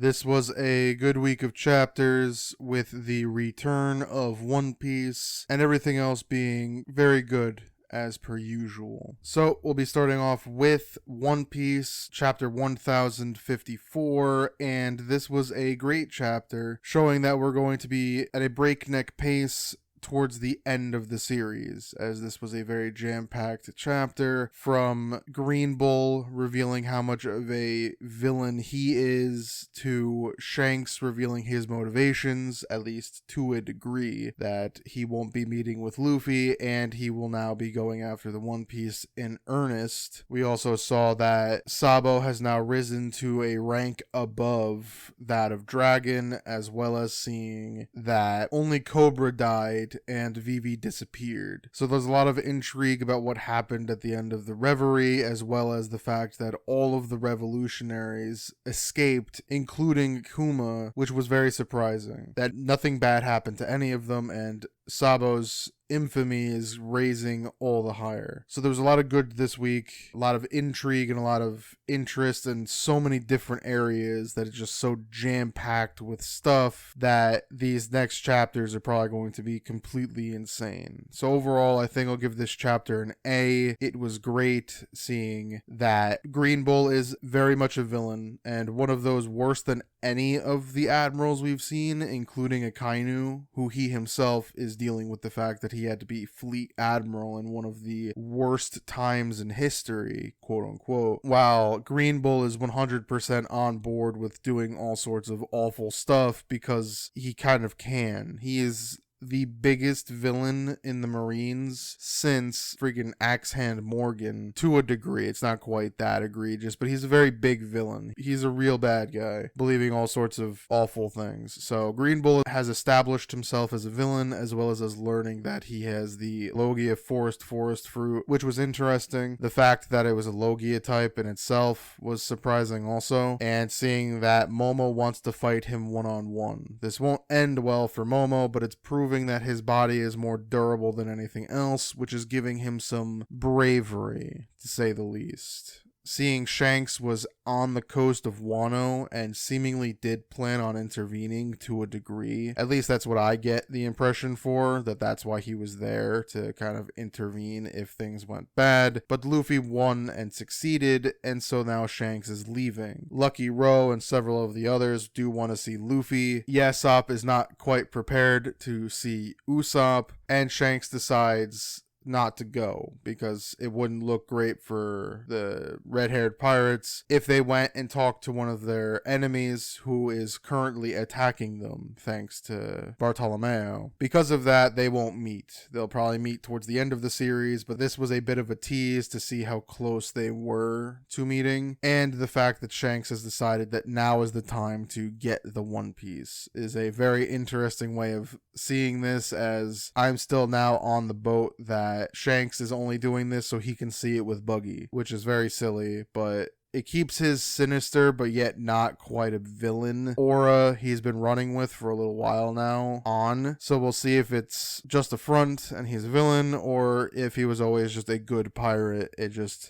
This was a good week of chapters with the return of One Piece and everything else being very good as per usual. So we'll be starting off with One Piece chapter 1054, and this was a great chapter showing that we're going to be at a breakneck pace towards the end of the series, as this was a very jam-packed chapter, from Green Bull revealing how much of a villain he is, to Shanks revealing his motivations, at least to a degree, that he won't be meeting with Luffy, and he will now be going after the One Piece in earnest. We also saw that Sabo has now risen to a rank above that of Dragon, as well as seeing that only Cobra died and Vivi disappeared. So there's a lot of intrigue about what happened at the end of the Reverie, as well as the fact that all of the revolutionaries escaped, including Kuma, which was very surprising. That nothing bad happened to any of them, and Sabo's infamy is raising all the higher. So there was a lot of good this week, a lot of intrigue and a lot of interest in so many different areas that it's just so jam-packed with stuff that these next chapters are probably going to be completely insane. So overall, I think I'll give this chapter an A. It was great seeing that Green Bull is very much a villain, and one of those worse than any of the admirals we've seen, including Akainu, who he himself is dealing with the fact that he had to be fleet admiral in one of the worst times in history, quote unquote, while Green Bull is 100% on board with doing all sorts of awful stuff because he kind of can. He is the biggest villain in the Marines since freaking Axe Hand Morgan, to a degree. It's not quite that egregious, but he's a very big villain. He's a real bad guy, believing all sorts of awful things. So Green Bull has established himself as a villain, as well as learning that he has the Logia forest fruit, which was interesting. The fact that it was a Logia type in itself was surprising also, and seeing that Momo wants to fight him one-on-one. This won't end well for Momo, but it's proving that his body is more durable than anything else, which is giving him some bravery, to say the least. Seeing Shanks was on the coast of Wano and seemingly did plan on intervening to a degree. At least that's what I get the impression for, that that's why he was there, to kind of intervene if things went bad. But Luffy won and succeeded, and so now Shanks is leaving. Lucky Rowe and several of the others do want to see Luffy. Yasopp is not quite prepared to see Usopp, and Shanks decides not to go because it wouldn't look great for the red-haired pirates if they went and talked to one of their enemies who is currently attacking them thanks to Bartolomeo. Because of that, they won't meet. They'll probably meet towards the end of the series, but this was a bit of a tease to see how close they were to meeting, and the fact that Shanks has decided that now is the time to get the One Piece is a very interesting way of seeing this, as I'm still now on the boat that Shanks is only doing this so he can see it with Buggy, which is very silly, but it keeps his sinister but yet not quite a villain aura he's been running with for a little while now on. So we'll see if it's just a front and he's a villain, or if he was always just a good pirate.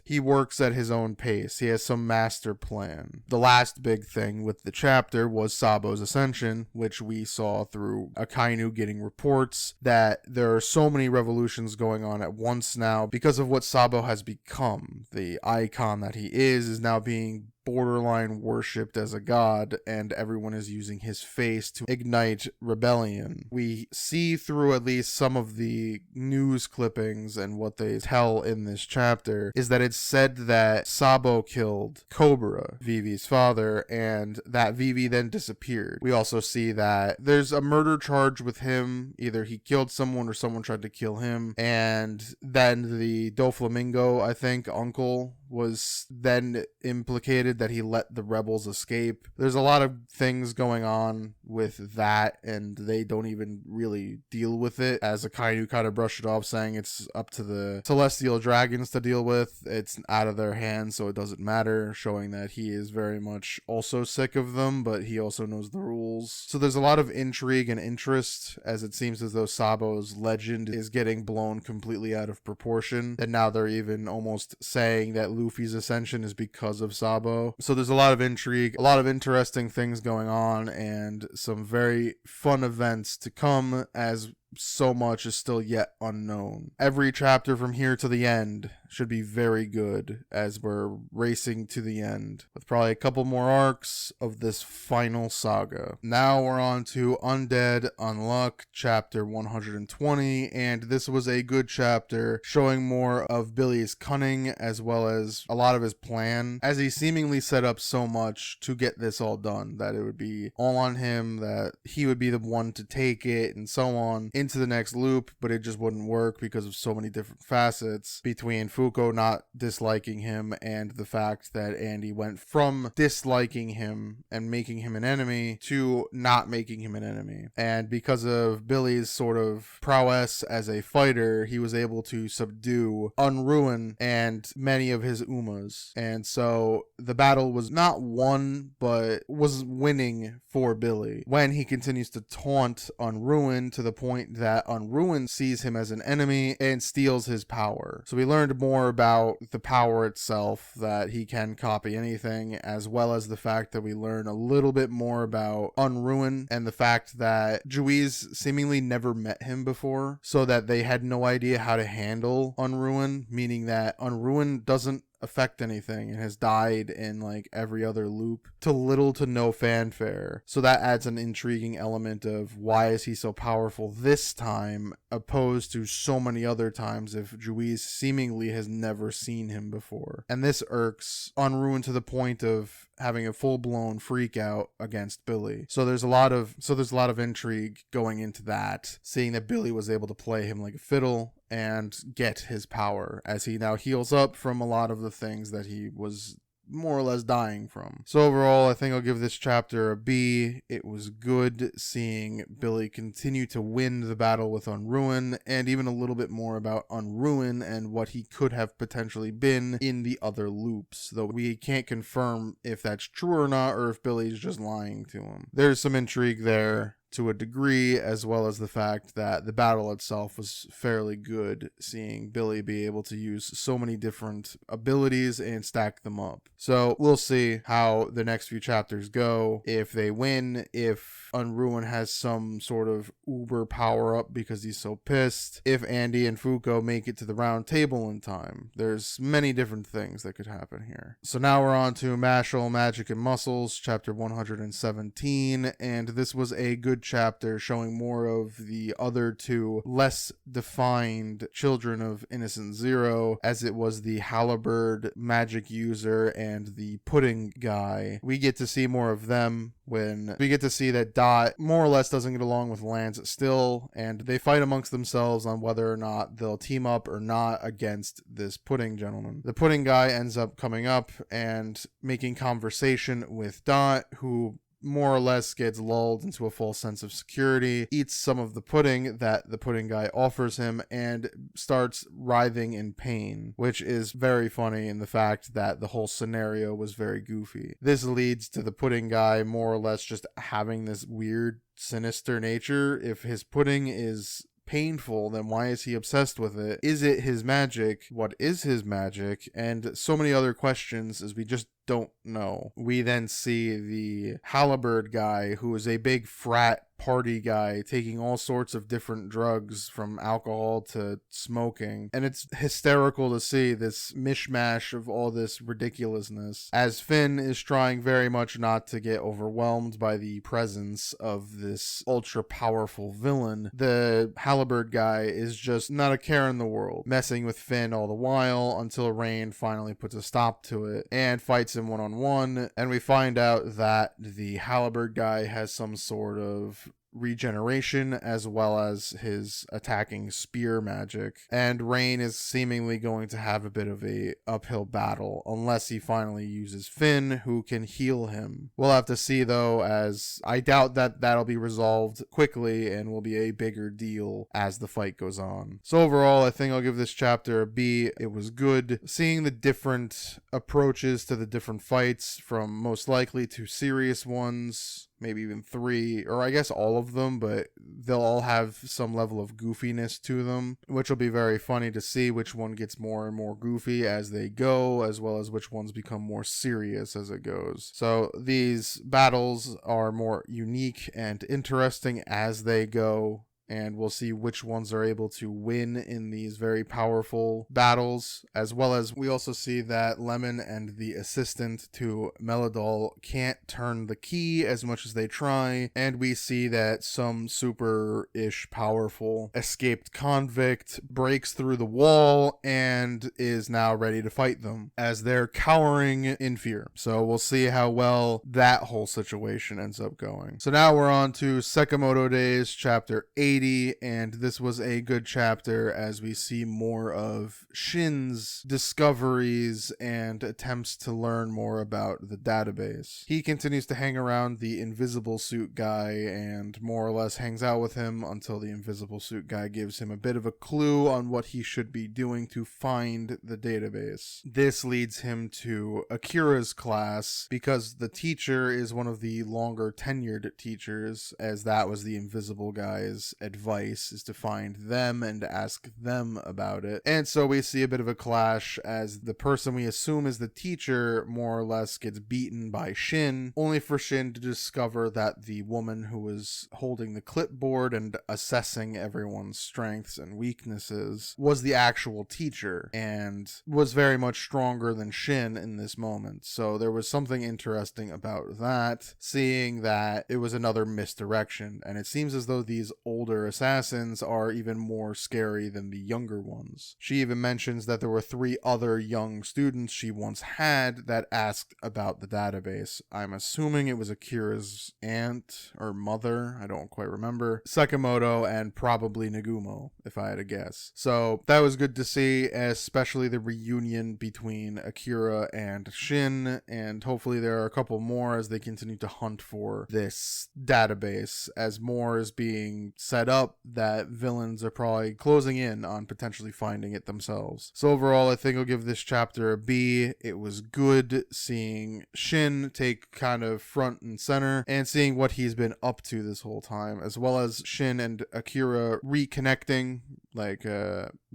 He works at his own pace. He has some master plan. The last big thing with the chapter was Sabo's ascension, which we saw through Akainu getting reports that there are so many revolutions going on at once now because of what Sabo has become. The icon that he is now being borderline worshipped as a god, and everyone is using his face to ignite rebellion. We see through at least some of the news clippings and what they tell in this chapter is that it's said that Sabo killed Cobra, Vivi's father, and that Vivi then disappeared. We also see that there's a murder charge with him. Either he killed someone or someone tried to kill him, and then the Doflamingo, I think, uncle was then implicated that he let the rebels escape. There's a lot of things going on with that, and they don't even really deal with it, as Akainu kind of brushed it off, saying it's up to the celestial dragons to deal with. It's out of their hands, so it doesn't matter, showing that he is very much also sick of them, but he also knows the rules. So there's a lot of intrigue and interest, as it seems as though Sabo's legend is getting blown completely out of proportion, and now they're even almost saying that Luffy's ascension is because of Sabo, So there's a lot of intrigue, a lot of interesting things going on, and some very fun events to come, as so much is still yet unknown. Every chapter from here to the end should be very good, as we're racing to the end, with probably a couple more arcs of this final saga. Now we're on to Undead Unluck chapter 120, and this was a good chapter, showing more of Billy's cunning as well as a lot of his plan, as he seemingly set up so much to get this all done, that it would be all on him, that he would be the one to take it, and so on, into the next loop, but it just wouldn't work because of so many different facets, between Fuko not disliking him and the fact that Andy went from disliking him and making him an enemy to not making him an enemy. And because of Billy's sort of prowess as a fighter, he was able to subdue Unruin and many of his Umas. And so the battle was not won, but was winning for Billy when he continues to taunt Unruin to the point that Unruin sees him as an enemy and steals his power. So we learned more about the power itself, that he can copy anything, as well as the fact that we learn a little bit more about Unruin and the fact that Juiz seemingly never met him before, so that they had no idea how to handle Unruin, meaning that Unruin doesn't affect anything and has died in like every other loop to little to no fanfare. So that adds an intriguing element of why is he so powerful this time opposed to so many other times if Juiz seemingly has never seen him before. And this irks Unruin to the point of having a full-blown freak out against Billy. So there's a lot of intrigue going into that, seeing that Billy was able to play him like a fiddle and get his power as he now heals up from a lot of the things that he was more or less dying from. So overall, I think I'll give this chapter a B. It was good seeing Billy continue to win the battle with Unruin, and even a little bit more about Unruin and what he could have potentially been in the other loops, though we can't confirm if that's true or not, or if Billy's just lying to him. There's some intrigue there to a degree, as well as the fact that the battle itself was fairly good, seeing Billy be able to use so many different abilities and stack them up. So we'll see how the next few chapters go, if they win, if Unruin has some sort of uber power up because he's so pissed, if Andy and Fuko make it to the round table in time. There's many different things that could happen here. So now we're on to Mashle, Magic and Muscles, chapter 117, and this was a good chapter showing more of the other two less defined children of Innocent Zero, as it was the halberd magic user and the pudding guy. We get to see more of them when we get to see that Dot more or less doesn't get along with Lance still, and they fight amongst themselves on whether or not they'll team up or not against this pudding gentleman. The pudding guy ends up coming up and making conversation with Dot, who more or less gets lulled into a false sense of security, eats some of the pudding that the pudding guy offers him, and starts writhing in pain, which is very funny in the fact that the whole scenario was very goofy. This leads to the pudding guy more or less just having this weird, sinister nature. If his pudding is painful, then why is he obsessed with it? Is it his magic? What is his magic? And so many other questions as we just don't know. We then see the halberd guy, who is a big frat party guy, taking all sorts of different drugs from alcohol to smoking, and it's hysterical to see this mishmash of all this ridiculousness, as Finn is trying very much not to get overwhelmed by the presence of this ultra powerful villain. The halberd guy is just not a care in the world, messing with Finn all the while until Rain finally puts a stop to it and fights him one-on-one, and we find out that the halberd guy has some sort of regeneration as well as his attacking spear magic, and Rain is seemingly going to have a bit of a uphill battle unless he finally uses Finn, who can heal him. We'll have to see though, as I doubt that that'll be resolved quickly and will be a bigger deal as the fight goes on. So overall, I think I'll give this chapter a B. It was good seeing the different approaches to the different fights, from most likely to serious ones maybe even 3, or I guess all of them, but they'll all have some level of goofiness to them, which will be very funny to see which one gets more and more goofy as they go, as well as which ones become more serious as it goes. So these battles are more unique and interesting as they go, and we'll see which ones are able to win in these very powerful battles, as well as we also see that Lemon and the assistant to Melodol can't turn the key as much as they try, and we see that some super-ish powerful escaped convict breaks through the wall and is now ready to fight them, as they're cowering in fear. So we'll see how well that whole situation ends up going. So now we're on to Sakamoto Days, chapter 8. And this was a good chapter as we see more of Shin's discoveries and attempts to learn more about the database. He continues to hang around the invisible suit guy and more or less hangs out with him until the invisible suit guy gives him a bit of a clue on what he should be doing to find the database. This leads him to Akira's class because the teacher is one of the longer tenured teachers, as that was the invisible guy's advice, is to find them and ask them about it. And so we see a bit of a clash as the person we assume is the teacher more or less gets beaten by Shin, only for Shin to discover that the woman who was holding the clipboard and assessing everyone's strengths and weaknesses was the actual teacher and was very much stronger than Shin in this moment. So there was something interesting about that, seeing that it was another misdirection, and it seems as though these older assassins are even more scary than the younger ones. She even mentions that there were 3 other young students she once had that asked about the database. I'm assuming it was Akira's aunt or mother, I don't quite remember, Sakamoto, and probably Nagumo, if I had to guess. So that was good to see, especially the reunion between Akira and Shin, and hopefully there are a couple more as they continue to hunt for this database, as more is being set up that villains are probably closing in on potentially finding it themselves. So overall, I think I'll give this chapter a B. It was good seeing Shin take kind of front and center and seeing what he's been up to this whole time, as well as Shin and Akira reconnecting, like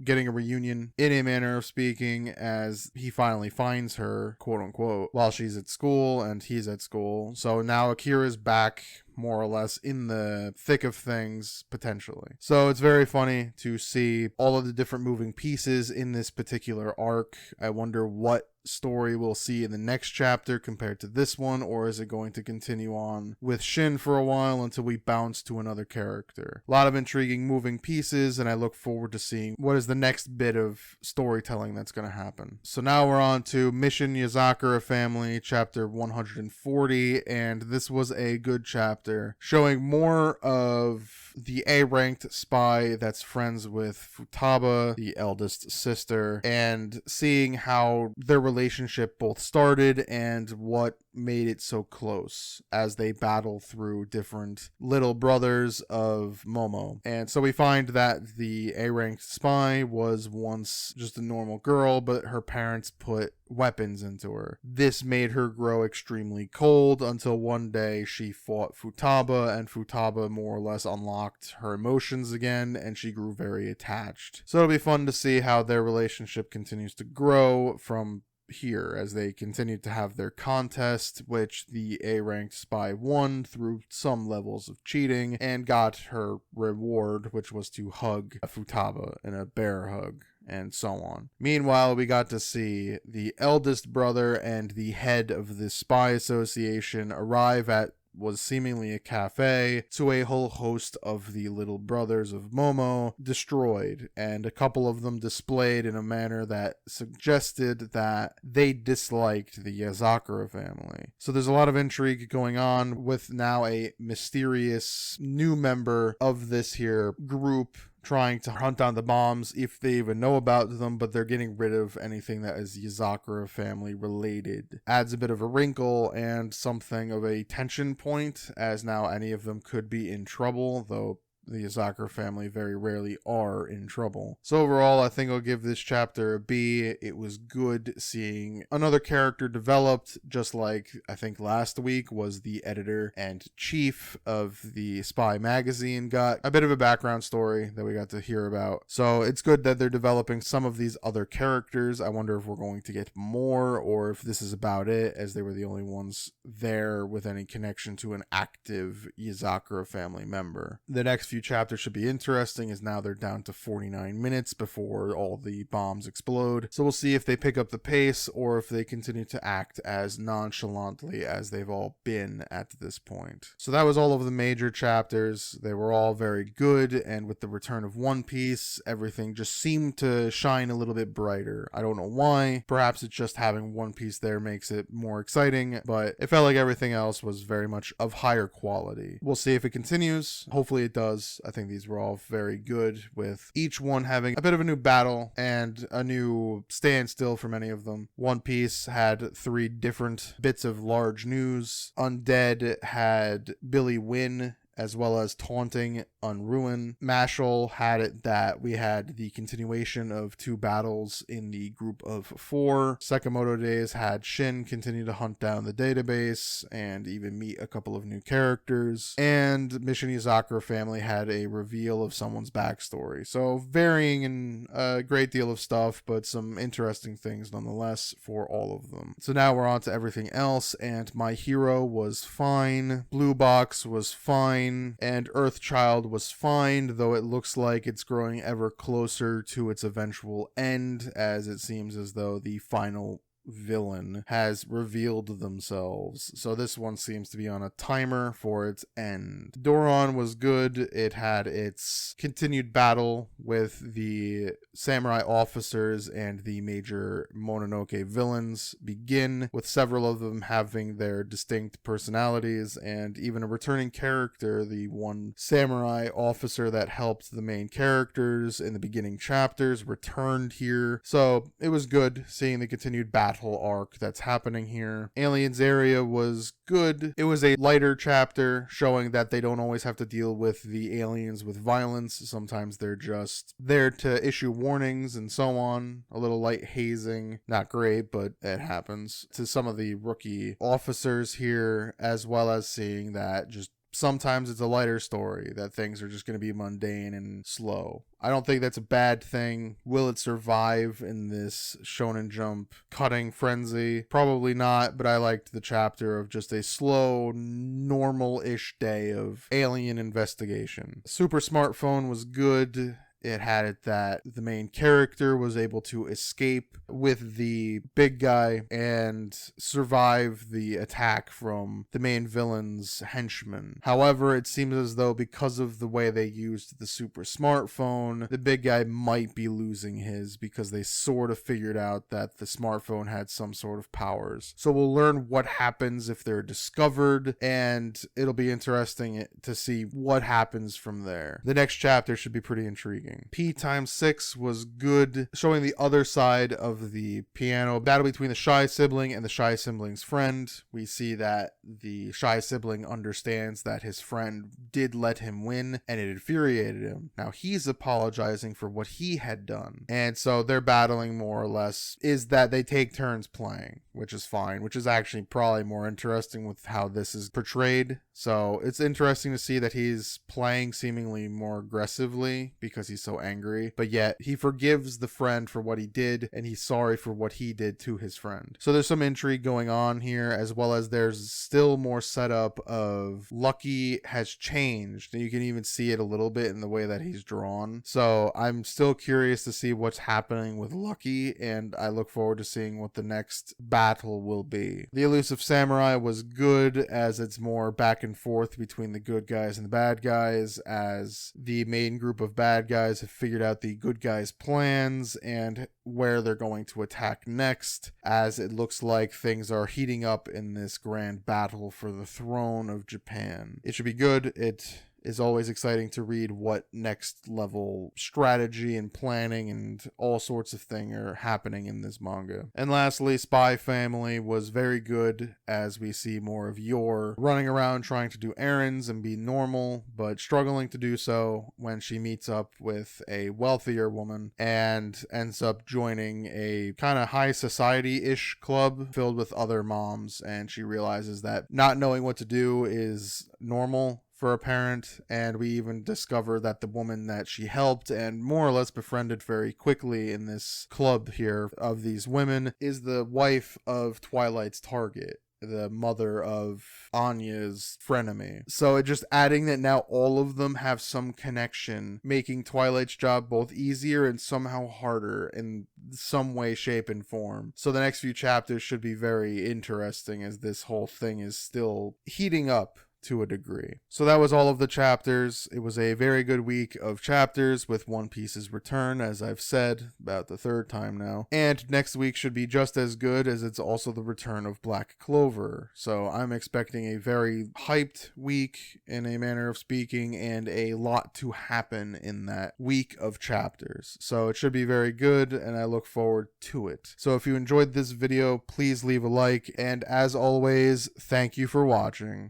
getting a reunion in a manner of speaking, as he finally finds her, quote unquote, while she's at school and he's at school. So now Akira's back more or less in the thick of things, potentially. So it's very funny to see all of the different moving pieces in this particular arc. I wonder what story we'll see in the next chapter compared to this one, or is it going to continue on with Shin for a while until we bounce to another character? A lot of intriguing moving pieces, and I look forward to seeing what is the next bit of storytelling that's going to happen. So now we're on to Mission Yozakura Family, chapter 140, and this was a good chapter, showing more of the A-ranked spy that's friends with Futaba, the eldest sister, and seeing how their relationship both started and what made it so close as they battle through different little brothers of Momo. And so we find that the A-ranked spy was once just a normal girl, but her parents put weapons into her. This made her grow extremely cold until one day she fought Futaba, and Futaba more or less unlocked her emotions again, and she grew very attached. So it'll be fun to see how their relationship continues to grow from here as they continue to have their contest, which the A-ranked spy won through some levels of cheating and got her reward, which was to hug Futaba in a bear hug, and so on. Meanwhile, we got to see the eldest brother and the head of the spy association arrive at was seemingly a cafe to a whole host of the little brothers of Momo destroyed, and a couple of them displayed in a manner that suggested that they disliked the Yozakura family. So there's a lot of intrigue going on with now a mysterious new member of this here group trying to hunt down the bombs if they even know about them, but they're getting rid of anything that is Yozakura family related. Adds a bit of a wrinkle and something of a tension point, as now any of them could be in trouble, though the Yozakura family very rarely are in trouble. So overall, I think I'll give this chapter a B. It was good seeing another character developed, just like I think last week was the editor and chief of the Spy magazine got a bit of a background story that we got to hear about. So it's good that they're developing some of these other characters. I wonder if we're going to get more, or if this is about it, as they were the only ones there with any connection to an active Yozakura family member. The next few chapters should be interesting, as now they're down to 49 minutes before all the bombs explode. So we'll see if they pick up the pace, or if they continue to act as nonchalantly as they've all been at this point. So that was all of the major chapters. They were all very good, and with the return of One Piece, everything just seemed to shine a little bit brighter. I don't know why. Perhaps it's just having One Piece there makes it more exciting, but it felt like everything else was very much of higher quality. We'll see if it continues. Hopefully it does. I think these were all very good, with each one having a bit of a new battle and a new standstill for many of them. One Piece had 3 different bits of large news. Undead had Billy win, as well as taunting Unruin. Mashle had it that we had the continuation of 2 battles in the group of 4. Sakamoto Days had Shin continue to hunt down the database and even meet a couple of new characters. And Mission Yozakura family had a reveal of someone's backstory. So varying in a great deal of stuff, but some interesting things nonetheless for all of them. So now we're on to everything else, and My Hero was fine. Blue Box was fine. And Earthchild was fine, though it looks like it's growing ever closer to its eventual end, as it seems as though the final villain has revealed themselves. So this one seems to be on a timer for its end. Doron was good. It had its continued battle with the samurai officers and the major Mononoke villains begin, with several of them having their distinct personalities, and even a returning character, the one samurai officer that helped the main characters in the beginning chapters, returned here. So it was good seeing the continued battle arc that's happening here. Aliens Area was good. It was a lighter chapter, showing that they don't always have to deal with the aliens with violence. Sometimes they're just there to issue warnings and so on. A little light hazing. Not great, but it happens to some of the rookie officers here, as well as seeing that just sometimes it's a lighter story, that things are just going to be mundane and slow. I don't think that's a bad thing. Will it survive in this Shonen Jump cutting frenzy? Probably not, but I liked the chapter of just a slow, normal-ish day of alien investigation. Super Smartphone was good. It had it that the main character was able to escape with the big guy and survive the attack from the main villain's henchmen. However, it seems as though because of the way they used the super smartphone, the big guy might be losing his, because they sort of figured out that the smartphone had some sort of powers. So we'll learn what happens if they're discovered, and it'll be interesting to see what happens from there. The next chapter should be pretty intriguing. P×6 was good, showing the other side of the piano battle between the shy sibling and the shy sibling's friend. We see that the shy sibling understands that his friend did let him win, and it infuriated him. Now he's apologizing for what he had done, and so they're battling more or less is that they take turns playing, which is fine, which is actually probably more interesting with how this is portrayed. So it's interesting to see that he's playing seemingly more aggressively because he's so angry, but yet he forgives the friend for what he did, and he's sorry for what he did to his friend. So there's some intrigue going on here, as well as there's still more setup of Lucky has changed, and you can even see it a little bit in the way that he's drawn. So I'm still curious to see what's happening with Lucky, and I look forward to seeing what the next battle will be. The Elusive Samurai was good, as it's more back and forth between the good guys and the bad guys, as the main group of bad guys have figured out the good guys' plans and where they're going to attack next, as it looks like things are heating up in this grand battle for the throne of Japan. It should be good. It is always exciting to read what next level strategy and planning and all sorts of things are happening in this manga. And lastly, Spy Family was very good as we see more of Yor running around trying to do errands and be normal, but struggling to do so when she meets up with a wealthier woman and ends up joining a kind of high society-ish club filled with other moms, and she realizes that not knowing what to do is normal for a parent. And we even discover that the woman that she helped and more or less befriended very quickly in this club here of these women is the wife of Twilight's target, the mother of Anya's frenemy. So it just adding that now all of them have some connection, making Twilight's job both easier and somehow harder in some way, shape, and form. So the next few chapters should be very interesting as this whole thing is still heating up to a degree. So that was all of the chapters. It was a very good week of chapters with One Piece's return, as I've said about the third time now. And next week should be just as good, as it's also the return of Black Clover. So I'm expecting a very hyped week in a manner of speaking, and a lot to happen in that week of chapters. So it should be very good, and I look forward to it. So if you enjoyed this video, please leave a like, and as always, thank you for watching.